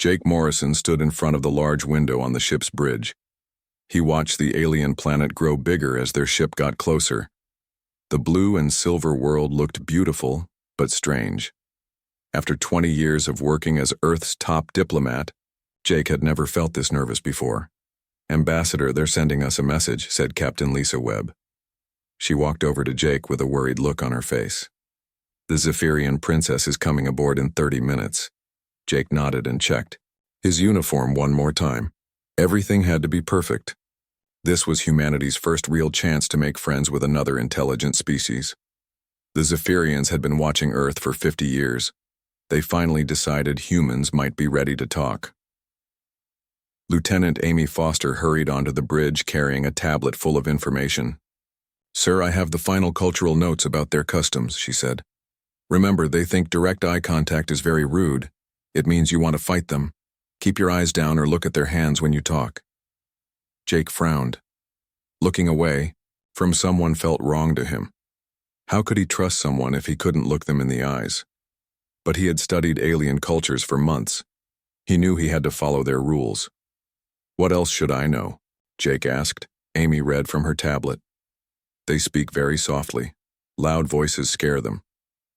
Jake Morrison stood in front of the large window on the ship's bridge. He watched the alien planet grow bigger as their ship got closer. The blue and silver world looked beautiful, but strange. After 20 years of working as Earth's top diplomat, Jake had never felt this nervous before. "Ambassador, they're sending us a message," said Captain Lisa Webb. She walked over to Jake with a worried look on her face. "The Zephyrian princess is coming aboard in 30 minutes. Jake nodded and checked his uniform one more time. Everything had to be perfect. This was humanity's first real chance to make friends with another intelligent species. The Zephyrians had been watching Earth for 50 years. They finally decided humans might be ready to talk. Lieutenant Amy Foster hurried onto the bridge carrying a tablet full of information. "Sir, I have the final cultural notes about their customs," she said. "Remember, they think direct eye contact is very rude. It means you want to fight them. Keep your eyes down or look at their hands when you talk." Jake frowned. Looking away from someone felt wrong to him. How could he trust someone if he couldn't look them in the eyes? But he had studied alien cultures for months. He knew he had to follow their rules. "What else should I know?" Jake asked. Amy read from her tablet. "They speak very softly. Loud voices scare them.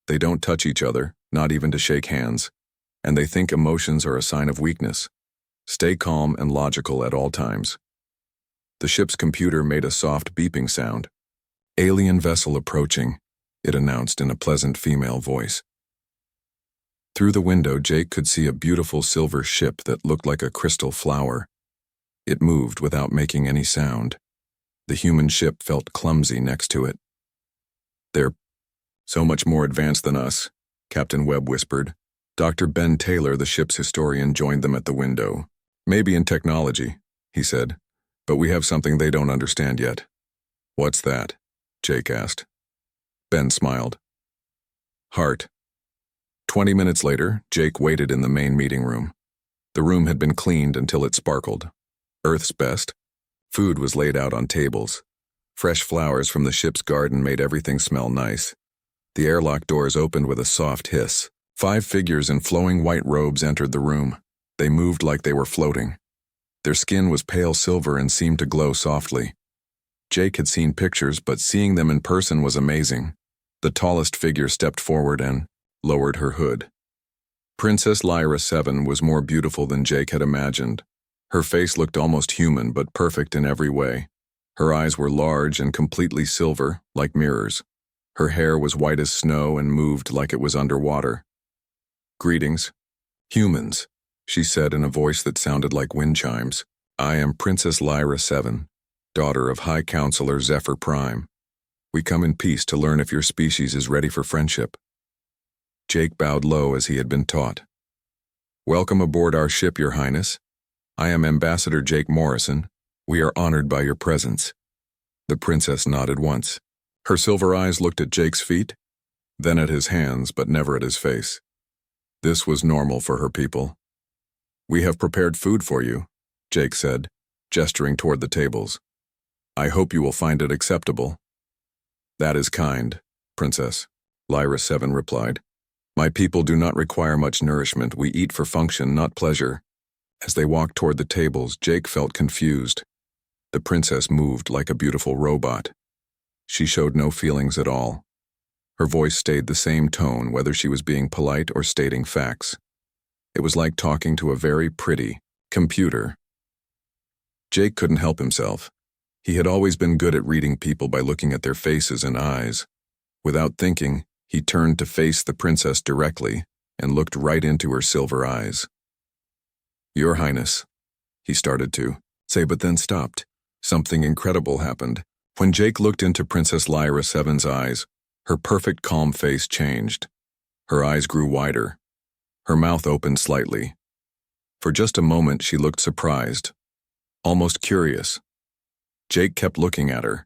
They don't touch each other, not even to shake hands. And they think emotions are a sign of weakness. Stay calm and logical at all times." The ship's computer made a soft beeping sound. "Alien vessel approaching," it announced in a pleasant female voice. Through the window, Jake could see a beautiful silver ship that looked like a crystal flower. It moved without making any sound. The human ship felt clumsy next to it. "They're so much more advanced than us," Captain Webb whispered. Dr. Ben Taylor, the ship's historian, joined them at the window. "Maybe in technology," he said, "but we have something they don't understand yet." "What's that?" Jake asked. Ben smiled. "Heart." 20 minutes later, Jake waited in the main meeting room. The room had been cleaned until it sparkled. Earth's best. Food was laid out on tables. Fresh flowers from the ship's garden made everything smell nice. The airlock doors opened with a soft hiss. 5 figures in flowing white robes entered the room. They moved like they were floating. Their skin was pale silver and seemed to glow softly. Jake had seen pictures, but seeing them in person was amazing. The tallest figure stepped forward and lowered her hood. Princess Lyra VII was more beautiful than Jake had imagined. Her face looked almost human, but perfect in every way. Her eyes were large and completely silver, like mirrors. Her hair was white as snow and moved like it was underwater. "Greetings, humans," she said in a voice that sounded like wind chimes. "I am Princess Lyra VII, daughter of High Counselor Zephyr Prime. We come in peace to learn if your species is ready for friendship." Jake bowed low as he had been taught. "Welcome aboard our ship, Your Highness. I am Ambassador Jake Morrison. We are honored by your presence." The princess nodded once. Her silver eyes looked at Jake's feet, then at his hands, but never at his face. This was normal for her people. "We have prepared food for you," Jake said, gesturing toward the tables. "I hope you will find it acceptable." "That is kind, Princess," Lyra VII replied. "My people do not require much nourishment. We eat for function, not pleasure." As they walked toward the tables, Jake felt confused. The princess moved like a beautiful robot. She showed no feelings at all. Her voice stayed the same tone, whether she was being polite or stating facts. It was like talking to a very pretty computer. Jake couldn't help himself. He had always been good at reading people by looking at their faces and eyes. Without thinking, he turned to face the princess directly and looked right into her silver eyes. "Your Highness," he started to say, but then stopped. Something incredible happened. When Jake looked into Princess Lyra VII's eyes, her perfect calm face changed. Her eyes grew wider. Her mouth opened slightly. For just a moment she looked surprised, almost curious. Jake kept looking at her.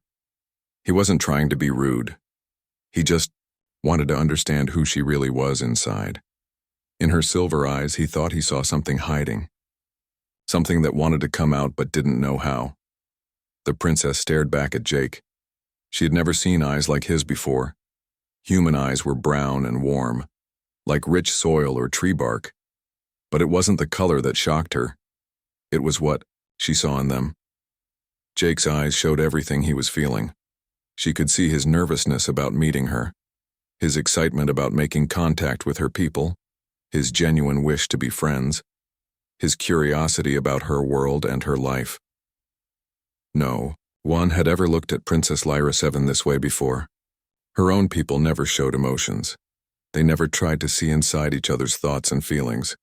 He wasn't trying to be rude. He just wanted to understand who she really was inside. In her silver eyes, he thought he saw something hiding. Something that wanted to come out but didn't know how. The princess stared back at Jake. She had never seen eyes like his before. Human eyes were brown and warm, like rich soil or tree bark. But it wasn't the color that shocked her. It was what she saw in them. Jake's eyes showed everything he was feeling. She could see his nervousness about meeting her, his excitement about making contact with her people, his genuine wish to be friends, his curiosity about her world and her life. No one had ever looked at Princess Lyra 7 this way before. Her own people never showed emotions. They never tried to see inside each other's thoughts and feelings.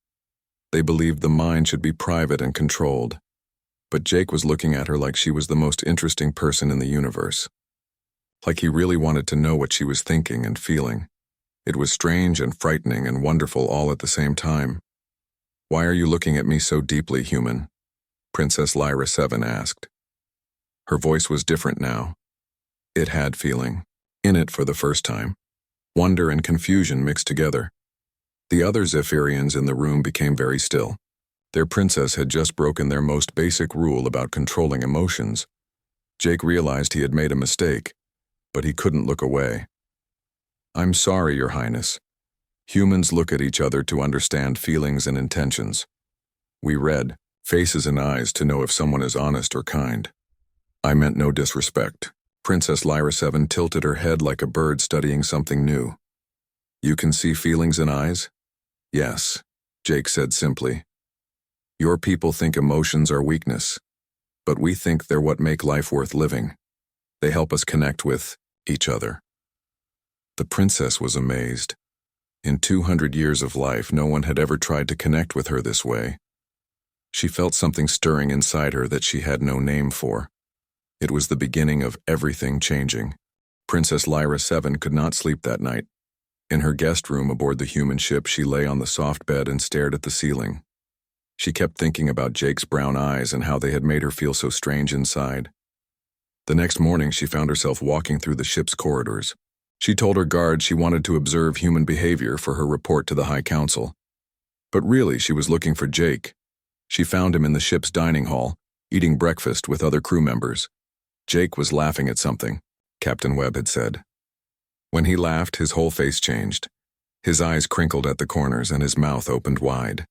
They believed the mind should be private and controlled. But Jake was looking at her like she was the most interesting person in the universe. Like he really wanted to know what she was thinking and feeling. It was strange and frightening and wonderful all at the same time. "Why are you looking at me so deeply, human?" Princess Lyra 7 asked. Her voice was different now. It had feeling in it for the first time. Wonder and confusion mixed together. The other Zephyrians in the room became very still. Their princess had just broken their most basic rule about controlling emotions. Jake realized he had made a mistake, but he couldn't look away. "I'm sorry, Your Highness. Humans look at each other to understand feelings and intentions. We read faces and eyes to know if someone is honest or kind. I meant no disrespect." Princess Lyra 7 tilted her head like a bird studying something new. "You can see feelings in eyes?" "Yes," Jake said simply. "Your people think emotions are weakness, but we think they're what make life worth living. They help us connect with each other." The princess was amazed. In 200 years of life, no one had ever tried to connect with her this way. She felt something stirring inside her that she had no name for. It was the beginning of everything changing. Princess Lyra 7 could not sleep that night. In her guest room aboard the human ship, she lay on the soft bed and stared at the ceiling. She kept thinking about Jake's brown eyes and how they had made her feel so strange inside. The next morning, she found herself walking through the ship's corridors. She told her guard she wanted to observe human behavior for her report to the High Council. But really, she was looking for Jake. She found him in the ship's dining hall, eating breakfast with other crew members. Jake was laughing at something, Captain Webb had said. When he laughed, his whole face changed. His eyes crinkled at the corners and his mouth opened wide.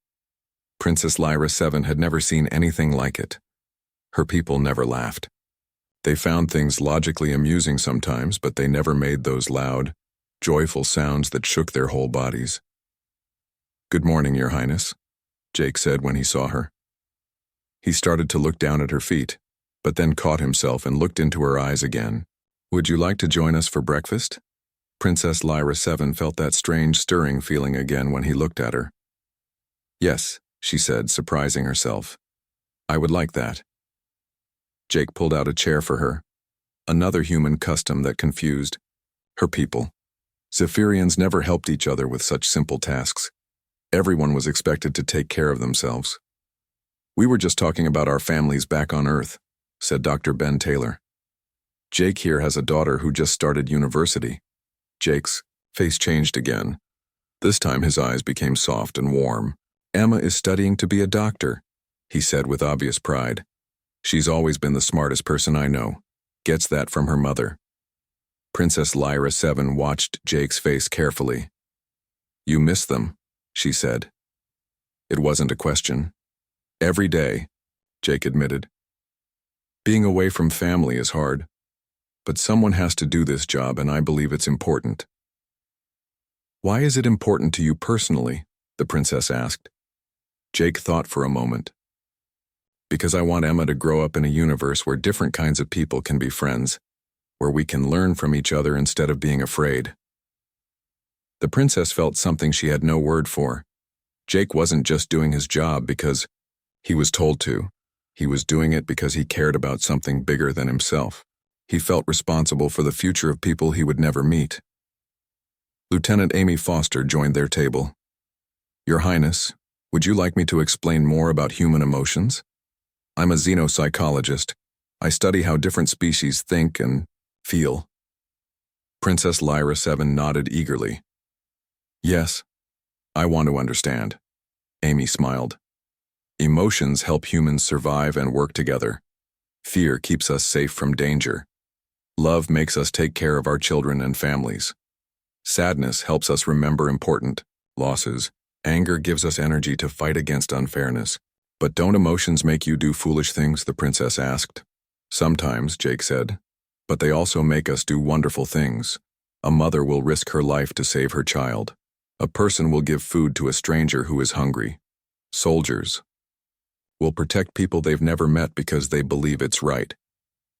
Princess Lyra 7 had never seen anything like it. Her people never laughed. They found things logically amusing sometimes, but they never made those loud, joyful sounds that shook their whole bodies. "Good morning, Your Highness," Jake said when he saw her. He started to look down at her feet, but then caught himself and looked into her eyes again. "Would you like to join us for breakfast?" Princess Lyra 7 felt that strange stirring feeling again when he looked at her. "Yes," she said, surprising herself. "I would like that." Jake pulled out a chair for her, another human custom that confused her people. Zephyrians never helped each other with such simple tasks. Everyone was expected to take care of themselves. "We were just talking about our families back on Earth," said Dr. Ben Taylor. "Jake here has a daughter who just started university." Jake's face changed again. This time his eyes became soft and warm. "Emma is studying to be a doctor," he said with obvious pride. "She's always been the smartest person I know. Gets that from her mother." Princess Lyra 7 watched Jake's face carefully. "You miss them," she said. It wasn't a question. "Every day," Jake admitted. "Being away from family is hard. But someone has to do this job, and I believe it's important." "Why is it important to you personally?" the princess asked. Jake thought for a moment. "Because I want Emma to grow up in a universe where different kinds of people can be friends, where we can learn from each other instead of being afraid." The princess felt something she had no word for. Jake wasn't just doing his job because he was told to. He was doing it because he cared about something bigger than himself. He felt responsible for the future of people he would never meet. Lieutenant Amy Foster joined their table. "Your Highness, would you like me to explain more about human emotions? I'm a xenopsychologist. I study how different species think and feel." Princess Lyra 7 nodded eagerly. "Yes, I want to understand." Amy smiled. "Emotions help humans survive and work together. Fear keeps us safe from danger. Love makes us take care of our children and families. Sadness helps us remember important losses Anger gives us energy to fight against unfairness. But don't emotions make you do foolish things? The princess asked. Sometimes, Jake said. But they also make us do wonderful things. A mother will risk her life to save her child. A person will give food to a stranger who is hungry. Soldiers will protect people they've never met because they believe it's right.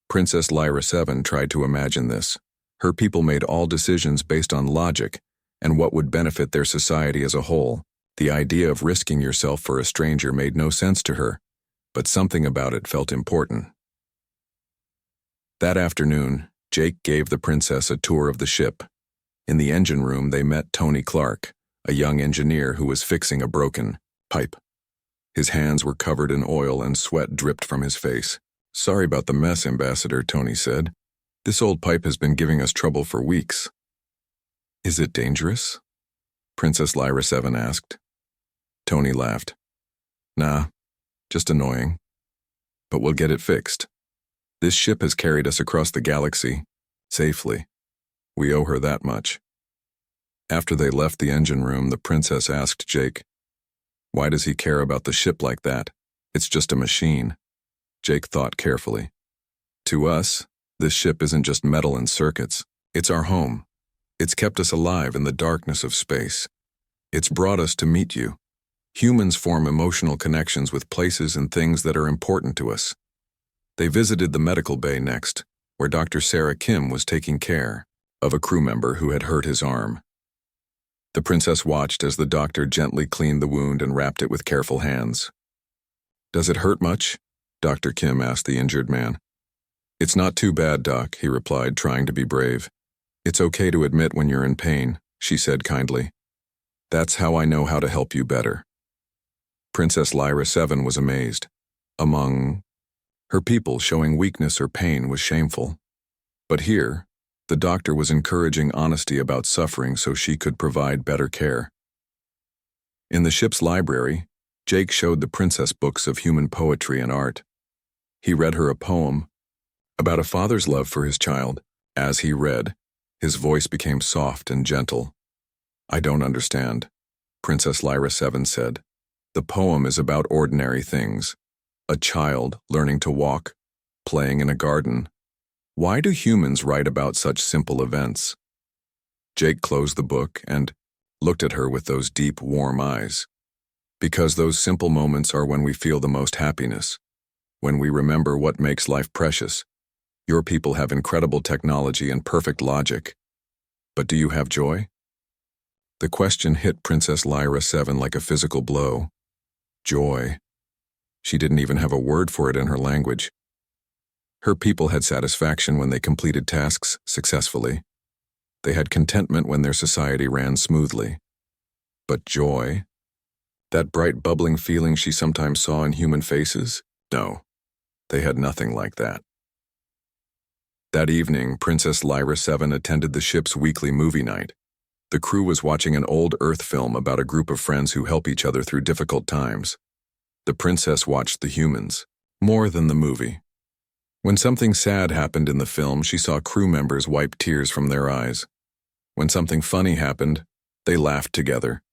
Princess Lyra 7 tried to imagine this. Her people made all decisions based on logic and what would benefit their society as a whole. The idea of risking yourself for a stranger made no sense to her, but something about it felt important. That afternoon, Jake gave the princess a tour of the ship. In the engine room, they met Tony Clark, a young engineer who was fixing a broken pipe. His hands were covered in oil and sweat dripped from his face. "Sorry about the mess, Ambassador," Tony said. "This old pipe has been giving us trouble for weeks." "Is it dangerous?" Princess Lyra 7 asked. Tony laughed. "Nah, just annoying. But we'll get it fixed. This ship has carried us across the galaxy, safely. We owe her that much." After they left the engine room, the princess asked Jake, "Why does he care about the ship like that? It's just a machine." Jake thought carefully. "To us, this ship isn't just metal and circuits. It's our home. It's kept us alive in the darkness of space. It's brought us to meet you. Humans form emotional connections with places and things that are important to us." They visited the medical bay next, where Dr. Sarah Kim was taking care of a crew member who had hurt his arm. The princess watched as the doctor gently cleaned the wound and wrapped it with careful hands. "Does it hurt much?" Dr. Kim asked the injured man. "It's not too bad, Doc," he replied, trying to be brave. "It's okay to admit when you're in pain," she said kindly. "That's how I know how to help you better." Princess Lyra 7 was amazed. Among her people, showing weakness or pain was shameful. But here, the doctor was encouraging honesty about suffering so she could provide better care. In the ship's library, Jake showed the princess books of human poetry and art. He read her a poem about a father's love for his child. As he read, his voice became soft and gentle. "I don't understand," Princess Lyra 7 said. "The poem is about ordinary things. A child learning to walk, playing in a garden. Why do humans write about such simple events?" Jake closed the book and looked at her with those deep, warm eyes. "Because those simple moments are when we feel the most happiness, when we remember what makes life precious. Your people have incredible technology and perfect logic. But do you have joy?" The question hit Princess Lyra 7 like a physical blow. Joy. She didn't even have a word for it in her language. Her people had satisfaction when they completed tasks successfully. They had contentment when their society ran smoothly. But joy? That bright bubbling feeling she sometimes saw in human faces? No, they had nothing like that. That evening, Princess Lyra 7 attended the ship's weekly movie night. The crew was watching an old Earth film about a group of friends who help each other through difficult times. The princess watched the humans, more than the movie. When something sad happened in the film, she saw crew members wipe tears from their eyes. When something funny happened, they laughed together.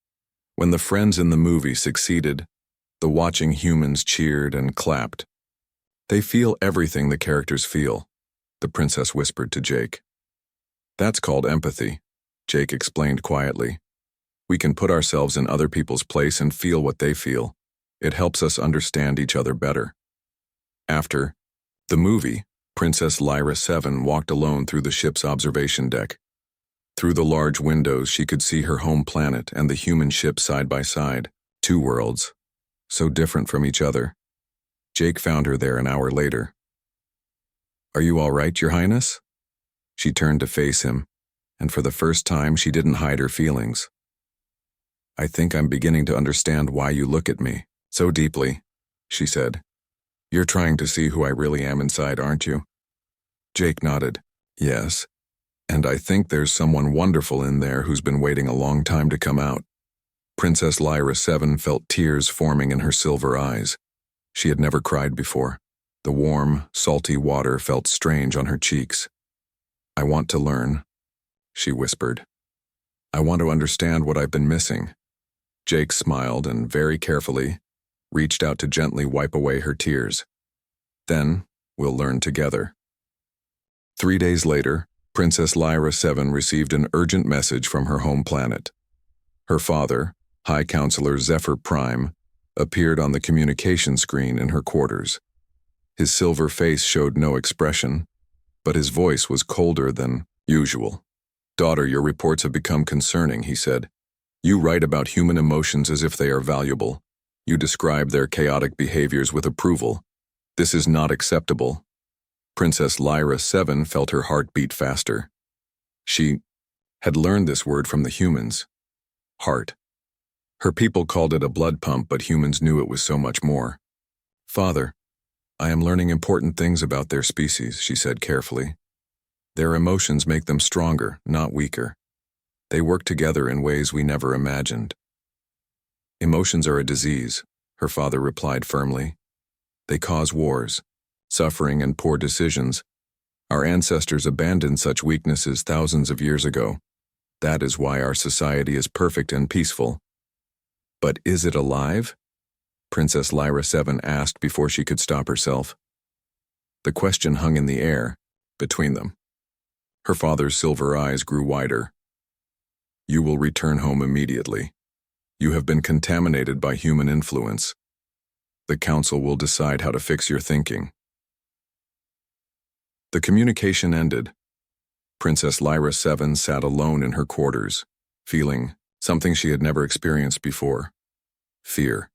When the friends in the movie succeeded, the watching humans cheered and clapped. "They feel everything the characters feel," the princess whispered to Jake. "That's called empathy," Jake explained quietly. "We can put ourselves in other people's place and feel what they feel. It helps us understand each other better." After the movie, Princess Lyra 7 walked alone through the ship's observation deck. Through the large windows, she could see her home planet and the human ship side by side. Two worlds, so different from each other. Jake found her there an hour later. "Are you all right, Your Highness?" She turned to face him, and for the first time she didn't hide her feelings. "I think I'm beginning to understand why you look at me so deeply," she said. "You're trying to see who I really am inside, aren't you?" Jake nodded. "Yes. And I think there's someone wonderful in there who's been waiting a long time to come out." Princess Lyra 7 felt tears forming in her silver eyes. She had never cried before. The warm, salty water felt strange on her cheeks. "I want to learn," she whispered. "I want to understand what I've been missing. Jake smiled and, very carefully, reached out to gently wipe away her tears. Then, we'll learn together. 3 days later, Princess Lyra 7 received an urgent message from her home planet. Her father, High Counselor Zephyr Prime, appeared on the communication screen in her quarters. His silver face showed no expression, but his voice was colder than usual. "Daughter, your reports have become concerning," he said. "You write about human emotions as if they are valuable. You describe their chaotic behaviors with approval. This is not acceptable." Princess Lyra 7 felt her heart beat faster. She had learned this word from the humans. Heart. Her people called it a blood pump, but humans knew it was so much more. "Father, I am learning important things about their species," she said carefully. "Their emotions make them stronger, not weaker. They work together in ways we never imagined." "Emotions are a disease," her father replied firmly. "They cause wars, suffering, and poor decisions. Our ancestors abandoned such weaknesses thousands of years ago. That is why our society is perfect and peaceful." "But is it alive?" Princess Lyra 7 asked before she could stop herself. The question hung in the air, between them. Her father's silver eyes grew wider. "You will return home immediately. You have been contaminated by human influence. The council will decide how to fix your thinking." The communication ended. Princess Lyra 7 sat alone in her quarters, feeling something she had never experienced before. Fear.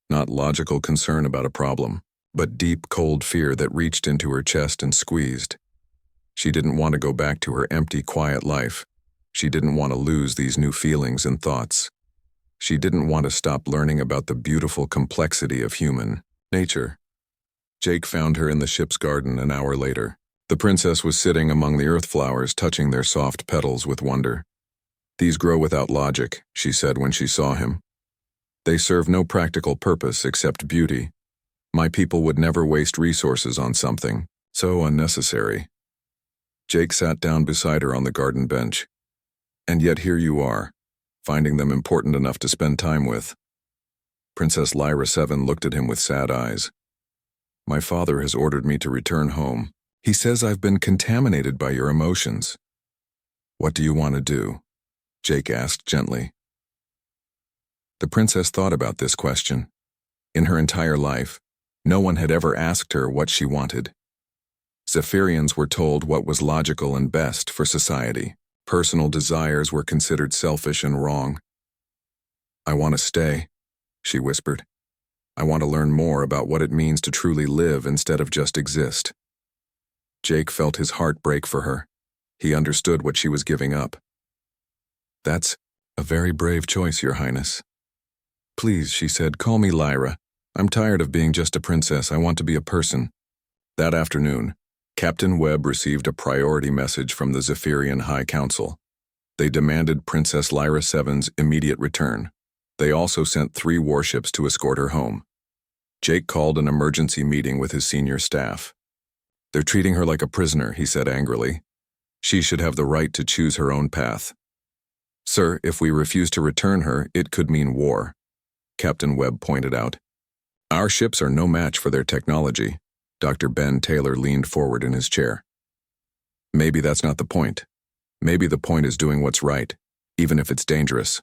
Not logical concern about a problem, but deep, cold fear that reached into her chest and squeezed. She didn't want to go back to her empty, quiet life. She didn't want to lose these new feelings and thoughts. She didn't want to stop learning about the beautiful complexity of human nature. Jake found her in the ship's garden an hour later. The princess was sitting among the earth flowers, touching their soft petals with wonder. "These grow without logic," she said when she saw him. "They serve no practical purpose except beauty. My people would never waste resources on something so unnecessary." Jake sat down beside her on the garden bench. "And yet here you are, finding them important enough to spend time with." Princess Lyra 7 looked at him with sad eyes. "My father has ordered me to return home. He says I've been contaminated by your emotions." "What do you want to do?" Jake asked gently. The princess thought about this question. In her entire life, no one had ever asked her what she wanted. Zephyrians were told what was logical and best for society. Personal desires were considered selfish and wrong. "I want to stay," she whispered. "I want to learn more about what it means to truly live instead of just exist." Jake felt his heart break for her. He understood what she was giving up. "That's a very brave choice, Your Highness." "Please," she said, "call me Lyra. I'm tired of being just a princess. I want to be a person." That afternoon, Captain Webb received a priority message from the Zephyrian High Council. They demanded Princess Lyra 7's immediate return. They also sent 3 warships to escort her home. Jake called an emergency meeting with his senior staff. "They're treating her like a prisoner," he said angrily. "She should have the right to choose her own path." "Sir, if we refuse to return her, it could mean war," Captain Webb pointed out. "Our ships are no match for their technology." Dr. Ben Taylor leaned forward in his chair. "Maybe that's not the point. Maybe the point is doing what's right, even if it's dangerous."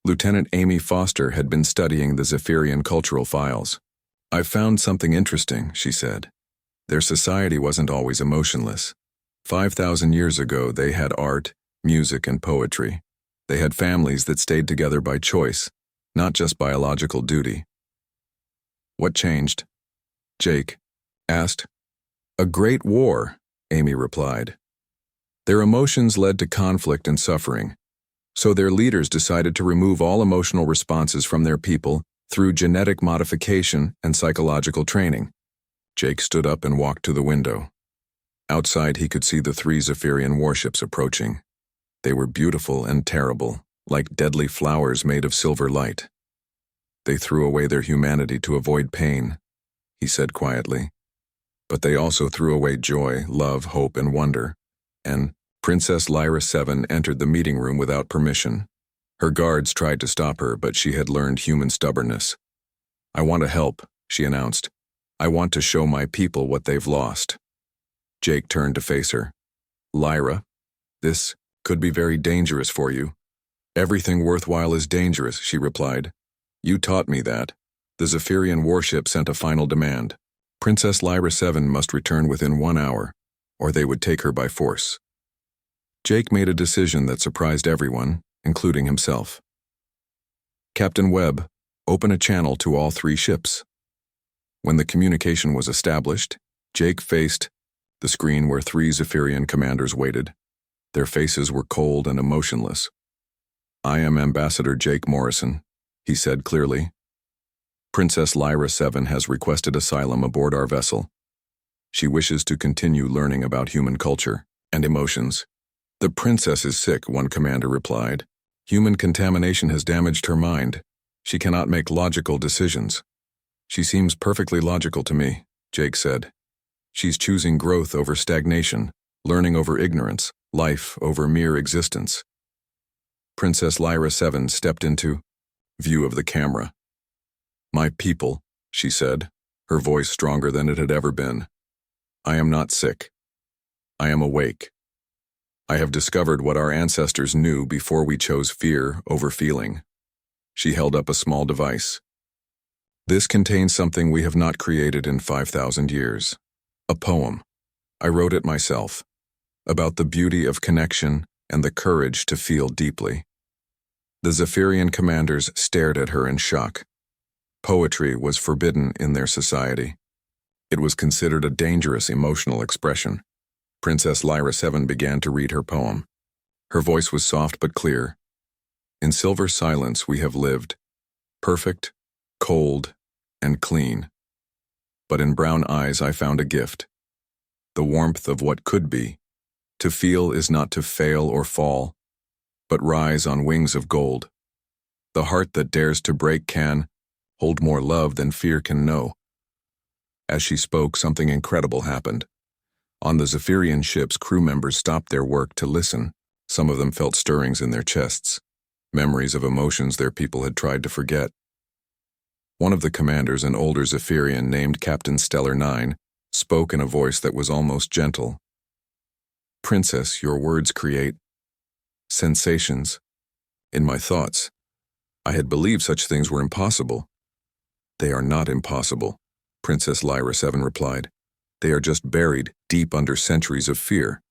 Lieutenant Amy Foster had been studying the Zephyrian cultural files. "I've found something interesting," she said. "Their society wasn't always emotionless. 5,000 years ago, they had art, music, and poetry. They had families that stayed together by choice, not just biological duty." "What changed?" Jake asked. "A great war," Amy replied. "Their emotions led to conflict and suffering, so their leaders decided to remove all emotional responses from their people through genetic modification and psychological training." Jake stood up and walked to the window. Outside, he could see the 3 Zephyrian warships approaching. They were beautiful and terrible, like deadly flowers made of silver light. "They threw away their humanity to avoid pain," he said quietly. "But they also threw away joy, love, hope, and wonder." And Princess Lyra 7 entered the meeting room without permission. Her guards tried to stop her, but she had learned human stubbornness. "I want to help," she announced. "I want to show my people what they've lost." Jake turned to face her. "Lyra, this could be very dangerous for you." "Everything worthwhile is dangerous," she replied. "You taught me that." The Zephyrian warship sent a final demand. Princess Lyra 7 must return within 1 hour, or they would take her by force. Jake made a decision that surprised everyone, including himself. "Captain Webb, open a channel to all 3 ships." When the communication was established, Jake faced the screen where 3 Zephyrian commanders waited. Their faces were cold and emotionless. "I am Ambassador Jake Morrison," he said clearly. "Princess Lyra 7 has requested asylum aboard our vessel. She wishes to continue learning about human culture and emotions." "The princess is sick," one commander replied. "Human contamination has damaged her mind. She cannot make logical decisions." "She seems perfectly logical to me," Jake said. "She's choosing growth over stagnation, learning over ignorance, life over mere existence." Princess Lyra 7 stepped into view of the camera. "My people," she said, her voice stronger than it had ever been. "I am not sick. I am awake. I have discovered what our ancestors knew before we chose fear over feeling." She held up a small device. "This contains something we have not created in 5,000 years. A poem. I wrote it myself, about the beauty of connection and the courage to feel deeply." The Zephyrian commanders stared at her in shock. Poetry was forbidden in their society. It was considered a dangerous emotional expression. Princess Lyra 7 began to read her poem. Her voice was soft but clear. "In silver silence we have lived, perfect, cold, and clean. But in brown eyes I found a gift, the warmth of what could be. To feel is not to fail or fall, but rise on wings of gold. The heart that dares to break can hold more love than fear can know." As she spoke, something incredible happened. On the Zephyrian ships, crew members stopped their work to listen. Some of them felt stirrings in their chests, memories of emotions their people had tried to forget. One of the commanders, an older Zephyrian named Captain Stellar 9, spoke in a voice that was almost gentle. "Princess, your words create sensations in my thoughts. I had believed such things were impossible." "They are not impossible," Princess Lyra 7 replied. "They are just buried deep under centuries of fear,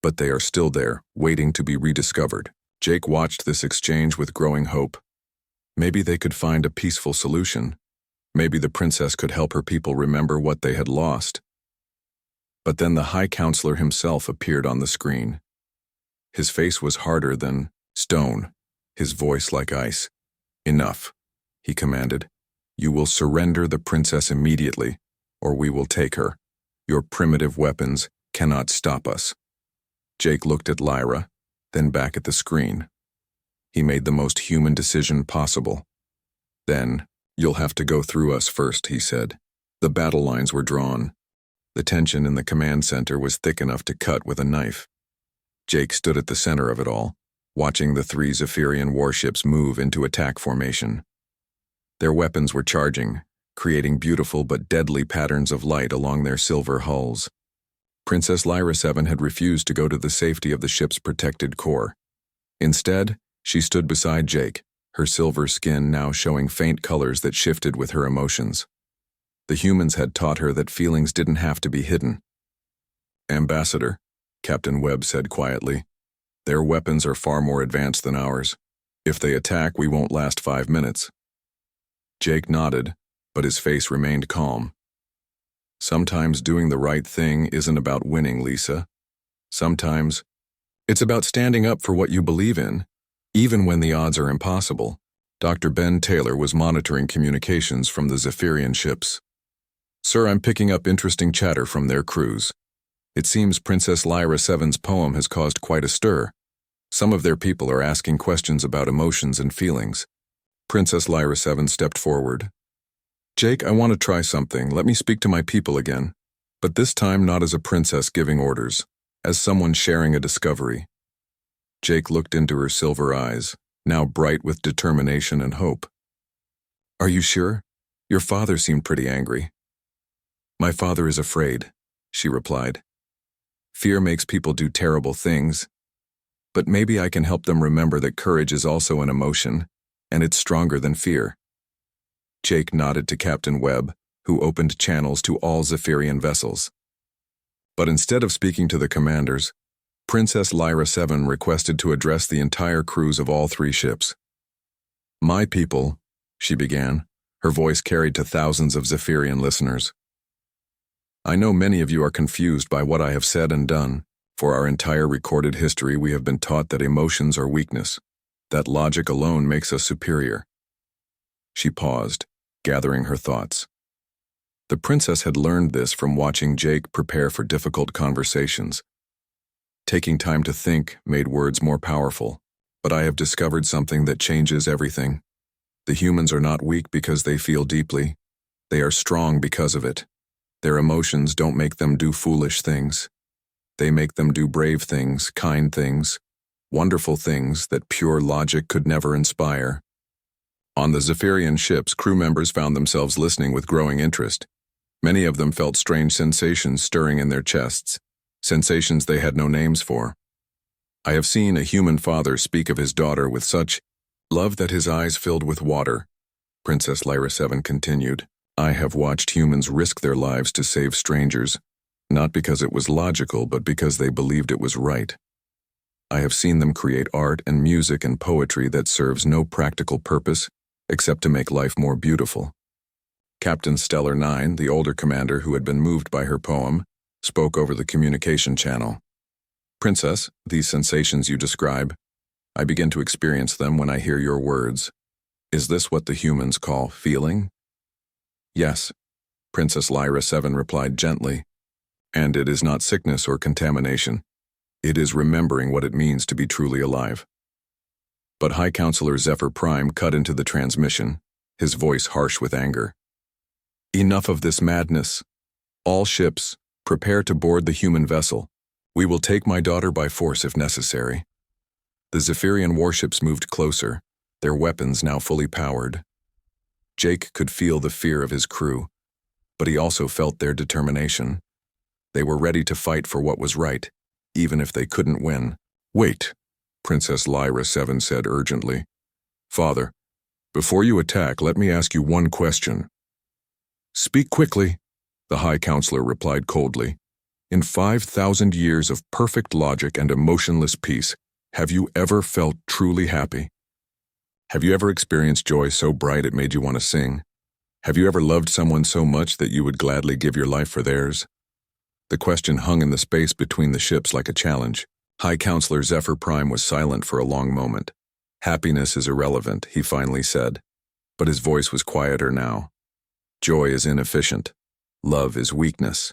but they are still there, waiting to be rediscovered." Jake watched this exchange with growing hope. Maybe they could find a peaceful solution. Maybe the princess could help her people remember what they had lost. But then the High Counselor himself appeared on the screen. His face was harder than stone, his voice like ice. "Enough," he commanded. "You will surrender the princess immediately, or we will take her. Your primitive weapons cannot stop us." Jake looked at Lyra, then back at the screen. He made the most human decision possible. "Then, you'll have to go through us first," he said. The battle lines were drawn. The tension in the command center was thick enough to cut with a knife. Jake stood at the center of it all, watching the 3 Zephyrian warships move into attack formation. Their weapons were charging, creating beautiful but deadly patterns of light along their silver hulls. Princess Lyra 7 had refused to go to the safety of the ship's protected core. Instead, she stood beside Jake, her silver skin now showing faint colors that shifted with her emotions. The humans had taught her that feelings didn't have to be hidden. "Ambassador," Captain Webb said quietly, "their weapons are far more advanced than ours. If they attack, we won't last 5 minutes." Jake nodded, but his face remained calm. "Sometimes doing the right thing isn't about winning, Lisa. Sometimes it's about standing up for what you believe in, even when the odds are impossible." Dr. Ben Taylor was monitoring communications from the Zephyrian ships. "Sir, I'm picking up interesting chatter from their crews. It seems Princess Lyra 7's poem has caused quite a stir. Some of their people are asking questions about emotions and feelings." Princess Lyra 7 stepped forward. "Jake, I want to try something. Let me speak to my people again. But this time not as a princess giving orders, as someone sharing a discovery." Jake looked into her silver eyes, now bright with determination and hope. "Are you sure? Your father seemed pretty angry." "My father is afraid," she replied. "Fear makes people do terrible things, but maybe I can help them remember that courage is also an emotion, and it's stronger than fear." Jake nodded to Captain Webb, who opened channels to all Zephyrian vessels. But instead of speaking to the commanders, Princess Lyra 7 requested to address the entire crews of all 3 ships. "My people," she began, her voice carried to thousands of Zephyrian listeners. "I know many of you are confused by what I have said and done. For our entire recorded history, we have been taught that emotions are weakness, that logic alone makes us superior." She paused, gathering her thoughts. The princess had learned this from watching Jake prepare for difficult conversations. Taking time to think made words more powerful, but I have discovered something that changes everything. The humans are not weak because they feel deeply. They are strong because of it. Their emotions don't make them do foolish things. They make them do brave things, kind things, wonderful things that pure logic could never inspire. On the Zephyrian ships, crew members found themselves listening with growing interest. Many of them felt strange sensations stirring in their chests, sensations they had no names for. I have seen a human father speak of his daughter with such love that his eyes filled with water, Princess Lyra 7 continued. I have watched humans risk their lives to save strangers, not because it was logical, but because they believed it was right. I have seen them create art and music and poetry that serves no practical purpose except to make life more beautiful. Captain Stellar 9, the older commander who had been moved by her poem, spoke over the communication channel. "Princess, these sensations you describe, I begin to experience them when I hear your words. Is this what the humans call feeling?" "Yes," Princess Lyra 7 replied gently. "And it is not sickness or contamination. It is remembering what it means to be truly alive." But High Counselor Zephyr Prime cut into the transmission, his voice harsh with anger. "Enough of this madness. All ships, prepare to board the human vessel. We will take my daughter by force if necessary." The Zephyrian warships moved closer, their weapons now fully powered. Jake could feel the fear of his crew, but he also felt their determination. They were ready to fight for what was right, even if they couldn't win. "Wait," Princess Lyra 7 said urgently. "Father, before you attack, let me ask you one question." "Speak quickly," the High Counselor replied coldly. "In 5,000 years of perfect logic and emotionless peace, have you ever felt truly happy? Have you ever experienced joy so bright it made you want to sing? Have you ever loved someone so much that you would gladly give your life for theirs?" The question hung in the space between the ships like a challenge. High Counselor Zephyr Prime was silent for a long moment. "Happiness is irrelevant," he finally said, but his voice was quieter now. "Joy is inefficient. Love is weakness."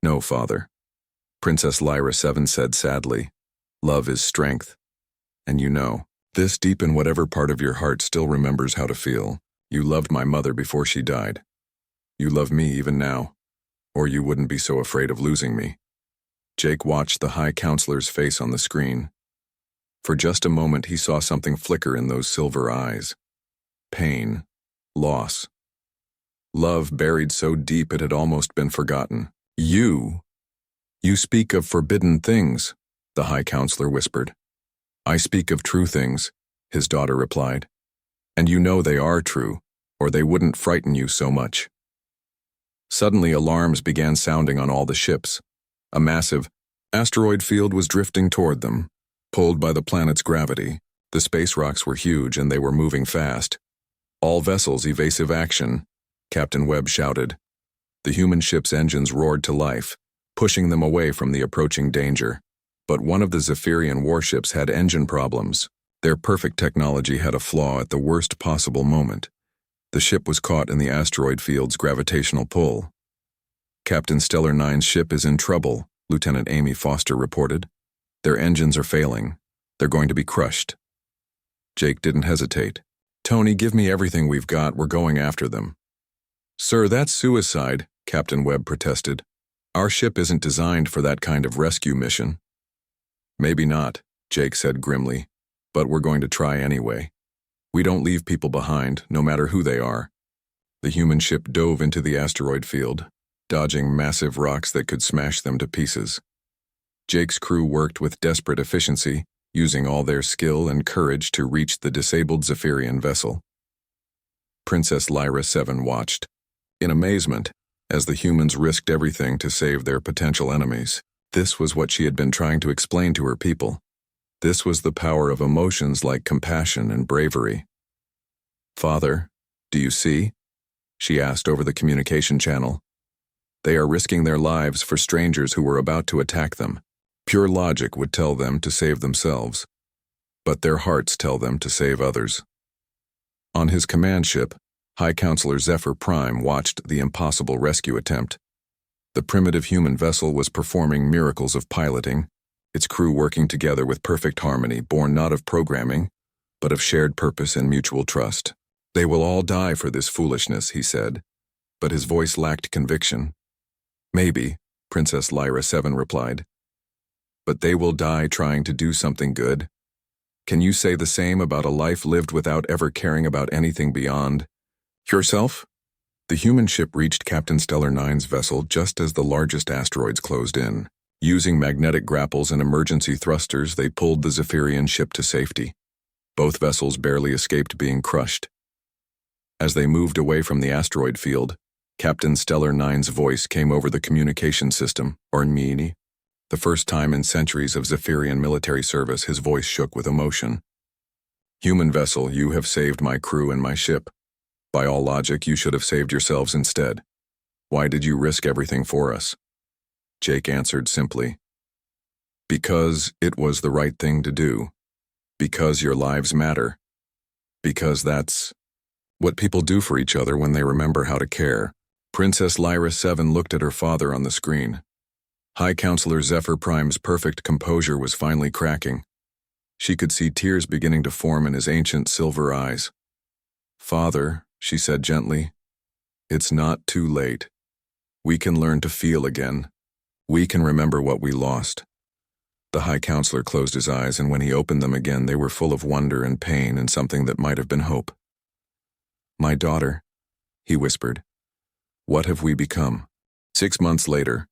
"No, Father," Princess Lyra 7 said sadly. "Love is strength. And you know, this deep in whatever part of your heart still remembers how to feel. You loved my mother before she died. You love me even now, or you wouldn't be so afraid of losing me." Jake watched the High Counselor's face on the screen. For just a moment he saw something flicker in those silver eyes. Pain. Loss. Love buried so deep it had almost been forgotten. You speak of forbidden things," the High Counselor whispered. "I speak of true things," his daughter replied. "And you know they are true, or they wouldn't frighten you so much." Suddenly alarms began sounding on all the ships. A massive asteroid field was drifting toward them, pulled by the planet's gravity. The space rocks were huge and they were moving fast. "All vessels evasive action," Captain Webb shouted. The human ship's engines roared to life, pushing them away from the approaching danger. But one of the Zephyrian warships had engine problems. Their perfect technology had a flaw at the worst possible moment. The ship was caught in the asteroid field's gravitational pull. "Captain Stellar 9's ship is in trouble," Lieutenant Amy Foster reported. "Their engines are failing. They're going to be crushed." Jake didn't hesitate. "Tony, give me everything we've got. We're going after them." "Sir, that's suicide," Captain Webb protested. "Our ship isn't designed for that kind of rescue mission." "Maybe not," Jake said grimly. but we're going to try anyway. We don't leave people behind, no matter who they are. The human ship dove into the asteroid field, dodging massive rocks that could smash them to pieces. Jake's crew worked with desperate efficiency, using all their skill and courage to reach the disabled Zephyrian vessel. Princess Lyra 7 watched, in amazement, as the humans risked everything to save their potential enemies. This was what she had been trying to explain to her people. This was the power of emotions like compassion and bravery. "Father, do you see?" she asked over the communication channel. "They are risking their lives for strangers who were about to attack them. Pure logic would tell them to save themselves, but their hearts tell them to save others." On his command ship, High Counselor Zephyr Prime watched the impossible rescue attempt. The primitive human vessel was performing miracles of piloting, its crew working together with perfect harmony, born not of programming, but of shared purpose and mutual trust. "They will all die for this foolishness," he said, but his voice lacked conviction. "Maybe," Princess Lyra 7 replied, "but they will die trying to do something good. Can you say the same about a life lived without ever caring about anything beyond yourself?" The human ship reached Captain Stellar 9's vessel just as the largest asteroids closed in. Using magnetic grapples and emergency thrusters, they pulled the Zephyrian ship to safety. Both vessels barely escaped being crushed. As they moved away from the asteroid field, Captain Stellar 9's voice came over the communication system, Ornmini. The first time in centuries of Zephyrian military service, his voice shook with emotion. "Human vessel, you have saved my crew and my ship. By all logic, you should have saved yourselves instead. Why did you risk everything for us?" Jake answered simply, "Because it was the right thing to do. Because your lives matter. Because that's what people do for each other when they remember how to care." Princess Lyra 7 looked at her father on the screen. High Counselor Zephyr Prime's perfect composure was finally cracking. She could see tears beginning to form in his ancient silver eyes. "Father," she said gently, "it's not too late. We can learn to feel again. We can remember what we lost." The High Counselor closed his eyes, and when he opened them again, they were full of wonder and pain and something that might have been hope. "My daughter," he whispered, "what have we become?" 6 months later,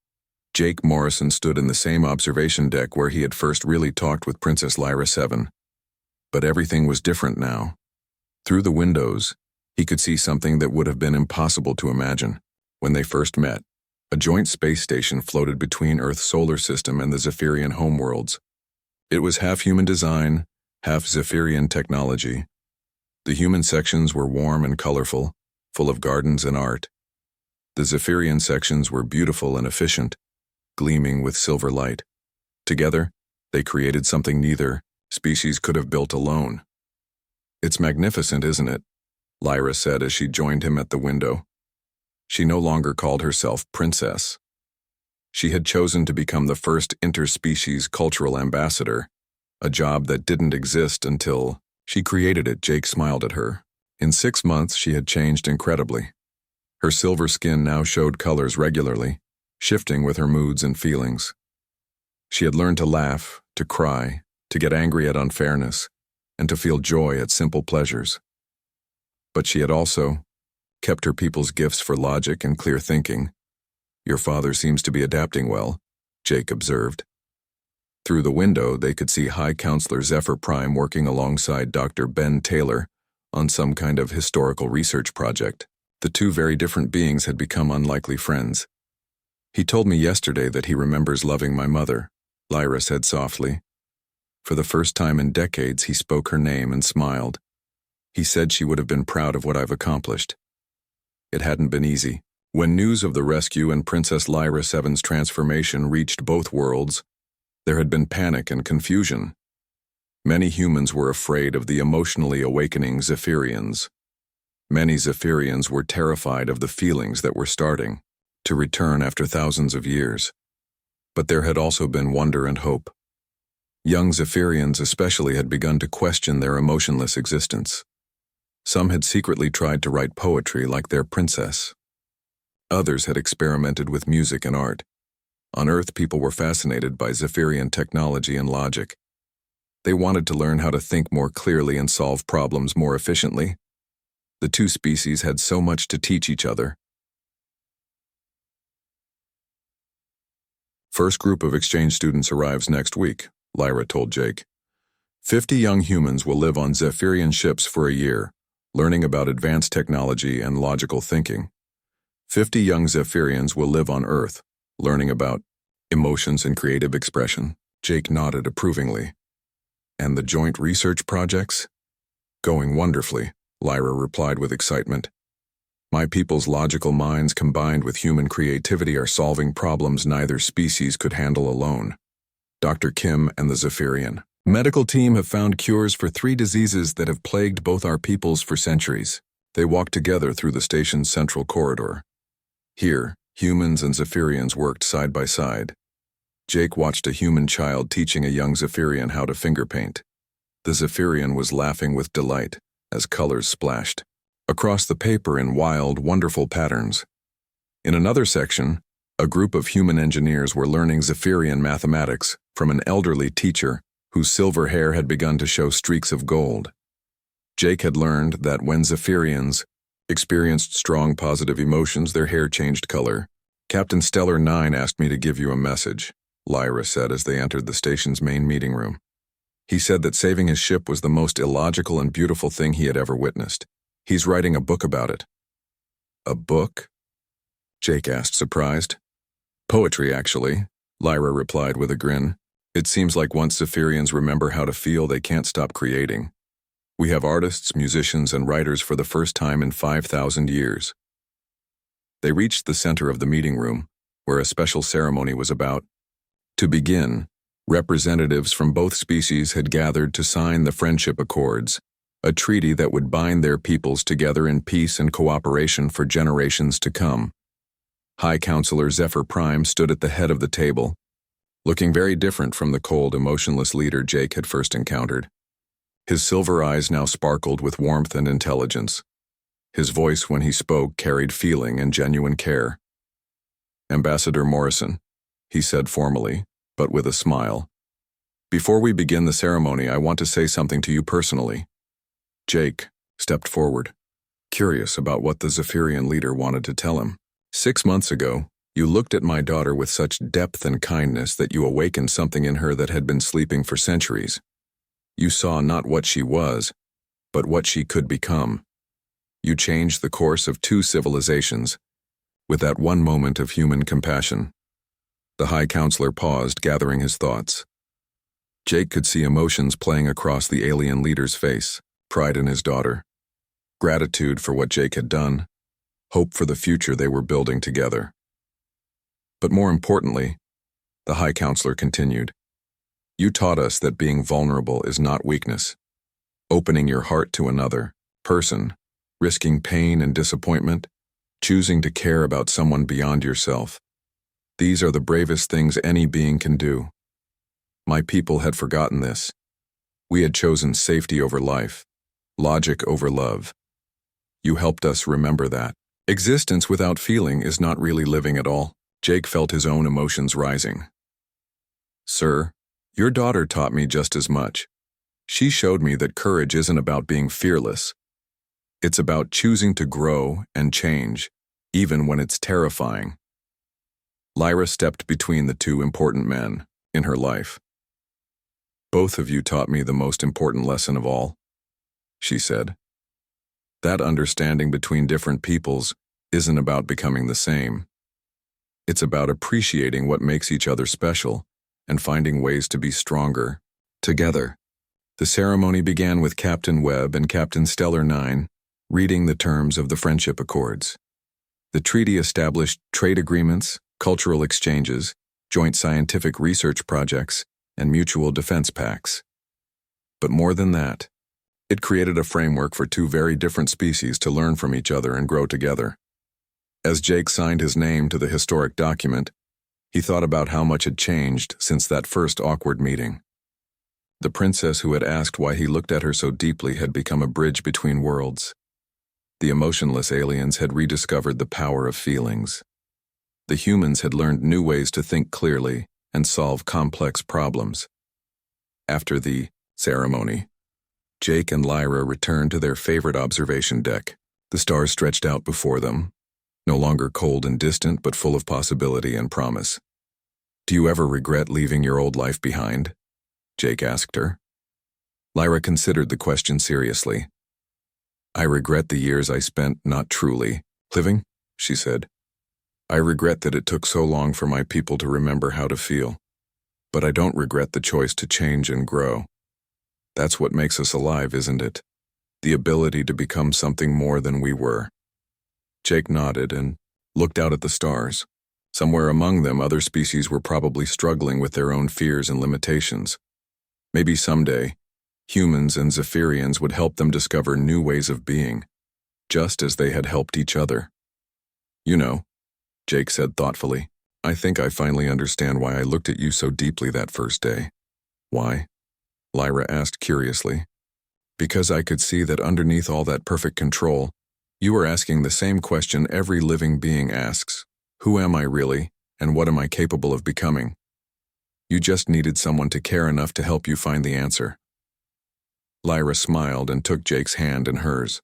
Jake Morrison stood in the same observation deck where he had first really talked with Princess Lyra 7. But everything was different now. Through the windows, he could see something that would have been impossible to imagine. When they first met, a joint space station floated between Earth's solar system and the Zephyrian homeworlds. It was half human design, half Zephyrian technology. The human sections were warm and colorful, full of gardens and art. The Zephyrian sections were beautiful and efficient, gleaming with silver light. Together, they created something neither species could have built alone. "It's magnificent, isn't it?" Lyra said as she joined him at the window. She no longer called herself Princess. She had chosen to become the first interspecies cultural ambassador, a job that didn't exist until she created it. Jake smiled at her. In 6 months, she had changed incredibly. Her silver skin now showed colors regularly, shifting with her moods and feelings. She had learned to laugh, to cry, to get angry at unfairness, and to feel joy at simple pleasures. But she had also kept her people's gifts for logic and clear thinking. "Your father seems to be adapting well," Jake observed. Through the window, they could see High Counselor Zephyr Prime working alongside Dr. Ben Taylor on some kind of historical research project. The two very different beings had become unlikely friends. "He told me yesterday that he remembers loving my mother," Lyra said softly. For the first time in decades, he spoke her name and smiled. He said she would have been proud of what I've accomplished. It hadn't been easy. When news of the rescue and Princess Lyra 7's transformation reached both worlds, there had been panic and confusion. Many humans were afraid of the emotionally awakening Zephyrians. Many Zephyrians were terrified of the feelings that were starting to return after thousands of years. But there had also been wonder and hope. Young Zephyrians especially had begun to question their emotionless existence. Some had secretly tried to write poetry like their princess. Others had experimented with music and art. On Earth, people were fascinated by Zephyrian technology and logic. They wanted to learn how to think more clearly and solve problems more efficiently. The two species had so much to teach each other. First group of exchange students arrives next week, Lyra told Jake. 50 young humans will live on Zephyrian ships for a year, learning about advanced technology and logical thinking. 50 young Zephyrians will live on Earth, learning about emotions and creative expression. Jake nodded approvingly. And the joint research projects? Going wonderfully, Lyra replied with excitement. My people's logical minds combined with human creativity are solving problems neither species could handle alone. Dr. Kim and the Zephyrian medical team have found cures for 3 diseases that have plagued both our peoples for centuries. They walked together through the station's central corridor. Here, humans and Zephyrians worked side by side. Jake watched a human child teaching a young Zephyrian how to finger paint. The Zephyrian was laughing with delight as colors splashed across the paper in wild, wonderful patterns. In another section, a group of human engineers were learning Zephyrian mathematics from an elderly teacher whose silver hair had begun to show streaks of gold. Jake had learned that when Zephyrians experienced strong positive emotions, their hair changed color. Captain Stellar 9 asked me to give you a message, Lyra said as they entered the station's main meeting room. He said that saving his ship was the most illogical and beautiful thing he had ever witnessed. He's writing a book about it. A book? Jake asked, surprised. Poetry, actually, Lyra replied with a grin. It seems like once Zephyrians remember how to feel, they can't stop creating. We have artists, musicians, and writers for the first time in 5,000 years. They reached the center of the meeting room, where a special ceremony was about to begin. Representatives from both species had gathered to sign the Friendship Accords, a treaty that would bind their peoples together in peace and cooperation for generations to come. High Counselor Zephyr Prime stood at the head of the table, looking very different from the cold, emotionless leader Jake had first encountered. His silver eyes now sparkled with warmth and intelligence. His voice, when he spoke, carried feeling and genuine care. Ambassador Morrison, he said formally, but with a smile. Before we begin the ceremony, I want to say something to you personally. Jake stepped forward, curious about what the Zephyrian leader wanted to tell him. 6 months ago, you looked at my daughter with such depth and kindness that you awakened something in her that had been sleeping for centuries. You saw not what she was, but what she could become. You changed the course of 2 civilizations, with that one moment of human compassion. The High Counselor paused, gathering his thoughts. Jake could see emotions playing across the alien leader's face. Pride in his daughter, gratitude for what Jake had done, hope for the future they were building together. But more importantly, the High Counselor continued, you taught us that being vulnerable is not weakness. Opening your heart to another person, risking pain and disappointment, choosing to care about someone beyond yourself. These are the bravest things any being can do. My people had forgotten this. We had chosen safety over life. Logic over love. You helped us remember that. Existence without feeling is not really living at all. Jake felt his own emotions rising. Sir, your daughter taught me just as much. She showed me that courage isn't about being fearless. It's about choosing to grow and change, even when it's terrifying. Lyra stepped between the 2 important men in her life. Both of you taught me the most important lesson of all, she said. That understanding between different peoples isn't about becoming the same. It's about appreciating what makes each other special and finding ways to be stronger together. The ceremony began with Captain Webb and Captain Stellar 9 reading the terms of the Friendship Accords. The treaty established trade agreements, cultural exchanges, joint scientific research projects, and mutual defense pacts. But more than that, it created a framework for 2 very different species to learn from each other and grow together. As Jake signed his name to the historic document, he thought about how much had changed since that first awkward meeting. The princess who had asked why he looked at her so deeply had become a bridge between worlds. The emotionless aliens had rediscovered the power of feelings. The humans had learned new ways to think clearly and solve complex problems. After the ceremony. Jake and Lyra returned to their favorite observation deck. The stars stretched out before them, no longer cold and distant, but full of possibility and promise. "Do you ever regret leaving your old life behind?" Jake asked her. Lyra considered the question seriously. "I regret the years I spent not truly living," she said. "I regret that it took so long for my people to remember how to feel. But I don't regret the choice to change and grow. That's what makes us alive, isn't it? The ability to become something more than we were." Jake nodded and looked out at the stars. Somewhere among them, other species were probably struggling with their own fears and limitations. Maybe someday, humans and Zephyrians would help them discover new ways of being, just as they had helped each other. "You know," Jake said thoughtfully, "I think I finally understand why I looked at you so deeply that first day." "Why?" Lyra asked curiously. "Because I could see that underneath all that perfect control, you were asking the same question every living being asks. Who am I really, and what am I capable of becoming? You just needed someone to care enough to help you find the answer." Lyra smiled and took Jake's hand in hers.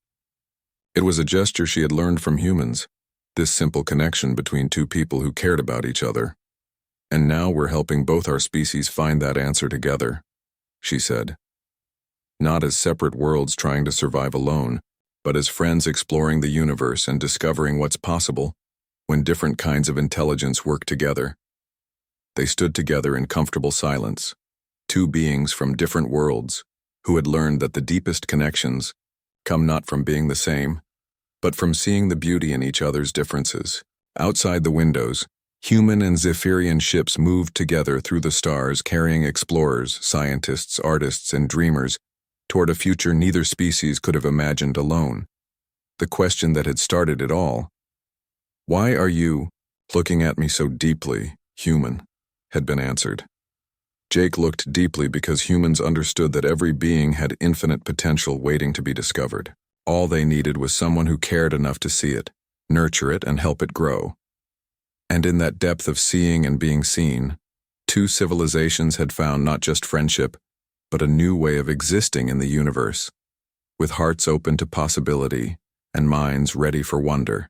It was a gesture she had learned from humans, this simple connection between two people who cared about each other. "And now we're helping both our species find that answer together," she said. "Not as separate worlds trying to survive alone, but as friends exploring the universe and discovering what's possible when different kinds of intelligence work together." They stood together in comfortable silence, two beings from different worlds who had learned that the deepest connections come not from being the same, but from seeing the beauty in each other's differences. Outside the windows, human and Zephyrian ships moved together through the stars, carrying explorers, scientists, artists, and dreamers toward a future neither species could have imagined alone. The question that had started it all, "Why are you looking at me so deeply, human?" had been answered. Jake looked deeply because humans understood that every being had infinite potential waiting to be discovered. All they needed was someone who cared enough to see it, nurture it, and help it grow. And in that depth of seeing and being seen, two civilizations had found not just friendship, but a new way of existing in the universe, with hearts open to possibility and minds ready for wonder.